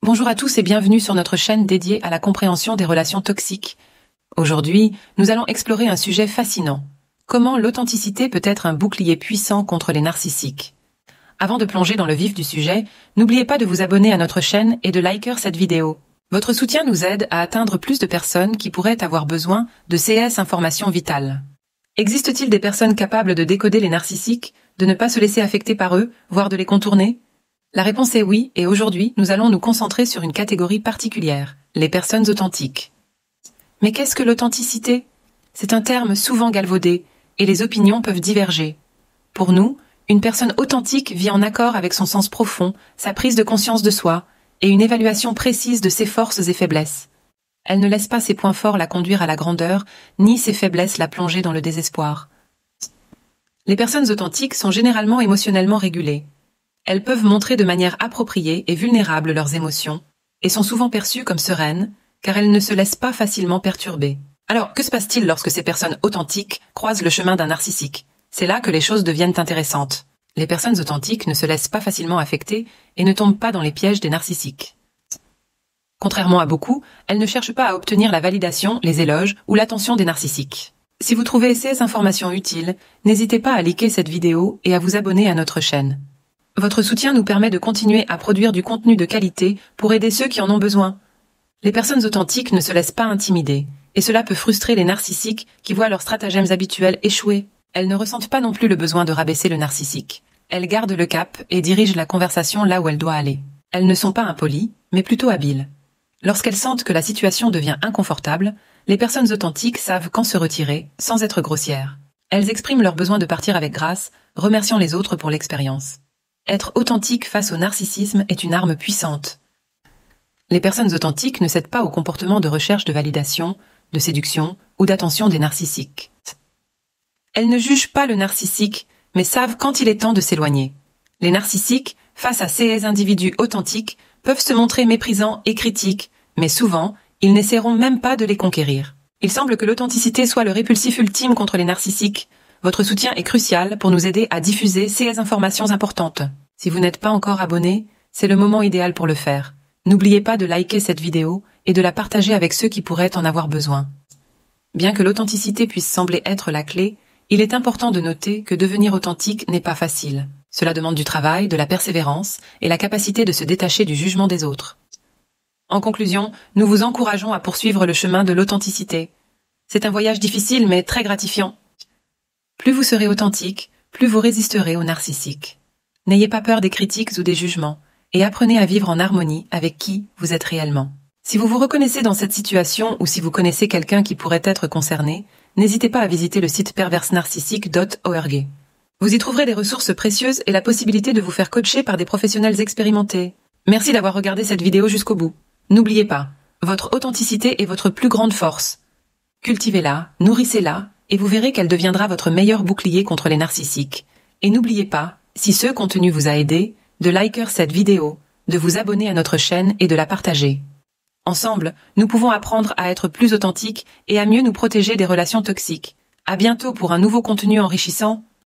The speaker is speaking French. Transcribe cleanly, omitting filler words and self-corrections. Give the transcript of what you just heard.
Bonjour à tous et bienvenue sur notre chaîne dédiée à la compréhension des relations toxiques. Aujourd'hui, nous allons explorer un sujet fascinant. Comment l'authenticité peut être un bouclier puissant contre les narcissiques. Avant de plonger dans le vif du sujet, n'oubliez pas de vous abonner à notre chaîne et de liker cette vidéo. Votre soutien nous aide à atteindre plus de personnes qui pourraient avoir besoin de ces informations vitales. Existe-t-il des personnes capables de décoder les narcissiques, de ne pas se laisser affecter par eux, voire de les contourner ? La réponse est oui, et aujourd'hui, nous allons nous concentrer sur une catégorie particulière, les personnes authentiques. Mais qu'est-ce que l'authenticité ? C'est un terme souvent galvaudé, et les opinions peuvent diverger. Pour nous, une personne authentique vit en accord avec son sens profond, sa prise de conscience de soi, et une évaluation précise de ses forces et faiblesses. Elle ne laisse pas ses points forts la conduire à la grandeur, ni ses faiblesses la plonger dans le désespoir. Les personnes authentiques sont généralement émotionnellement régulées. Elles peuvent montrer de manière appropriée et vulnérable leurs émotions, et sont souvent perçues comme sereines, car elles ne se laissent pas facilement perturber. Alors, que se passe-t-il lorsque ces personnes authentiques croisent le chemin d'un narcissique ? C'est là que les choses deviennent intéressantes. Les personnes authentiques ne se laissent pas facilement affecter et ne tombent pas dans les pièges des narcissiques. Contrairement à beaucoup, elles ne cherchent pas à obtenir la validation, les éloges ou l'attention des narcissiques. Si vous trouvez ces informations utiles, n'hésitez pas à liker cette vidéo et à vous abonner à notre chaîne. Votre soutien nous permet de continuer à produire du contenu de qualité pour aider ceux qui en ont besoin. Les personnes authentiques ne se laissent pas intimider, et cela peut frustrer les narcissiques qui voient leurs stratagèmes habituels échouer. Elles ne ressentent pas non plus le besoin de rabaisser le narcissique. Elles gardent le cap et dirigent la conversation là où elle doit aller. Elles ne sont pas impolies, mais plutôt habiles. Lorsqu'elles sentent que la situation devient inconfortable, les personnes authentiques savent quand se retirer, sans être grossières. Elles expriment leur besoin de partir avec grâce, remerciant les autres pour l'expérience. Être authentique face au narcissisme est une arme puissante. Les personnes authentiques ne cèdent pas au comportement de recherche de validation, de séduction ou d'attention des narcissiques. Elles ne jugent pas le narcissique, mais savent quand il est temps de s'éloigner. Les narcissiques, face à ces individus authentiques, peuvent se montrer méprisants et critiques, mais souvent, ils n'essaieront même pas de les conquérir. Il semble que l'authenticité soit le répulsif ultime contre les narcissiques. Votre soutien est crucial pour nous aider à diffuser ces informations importantes. Si vous n'êtes pas encore abonné, c'est le moment idéal pour le faire. N'oubliez pas de liker cette vidéo et de la partager avec ceux qui pourraient en avoir besoin. Bien que l'authenticité puisse sembler être la clé, il est important de noter que devenir authentique n'est pas facile. Cela demande du travail, de la persévérance et la capacité de se détacher du jugement des autres. En conclusion, nous vous encourageons à poursuivre le chemin de l'authenticité. C'est un voyage difficile mais très gratifiant. Plus vous serez authentique, plus vous résisterez aux narcissiques. N'ayez pas peur des critiques ou des jugements, et apprenez à vivre en harmonie avec qui vous êtes réellement. Si vous vous reconnaissez dans cette situation ou si vous connaissez quelqu'un qui pourrait être concerné, n'hésitez pas à visiter le site perversenarcissique.org. Vous y trouverez des ressources précieuses et la possibilité de vous faire coacher par des professionnels expérimentés. Merci d'avoir regardé cette vidéo jusqu'au bout. N'oubliez pas, votre authenticité est votre plus grande force. Cultivez-la, nourrissez-la, et vous verrez qu'elle deviendra votre meilleur bouclier contre les narcissiques. Et n'oubliez pas, si ce contenu vous a aidé, de liker cette vidéo, de vous abonner à notre chaîne et de la partager. Ensemble, nous pouvons apprendre à être plus authentiques et à mieux nous protéger des relations toxiques. À bientôt pour un nouveau contenu enrichissant.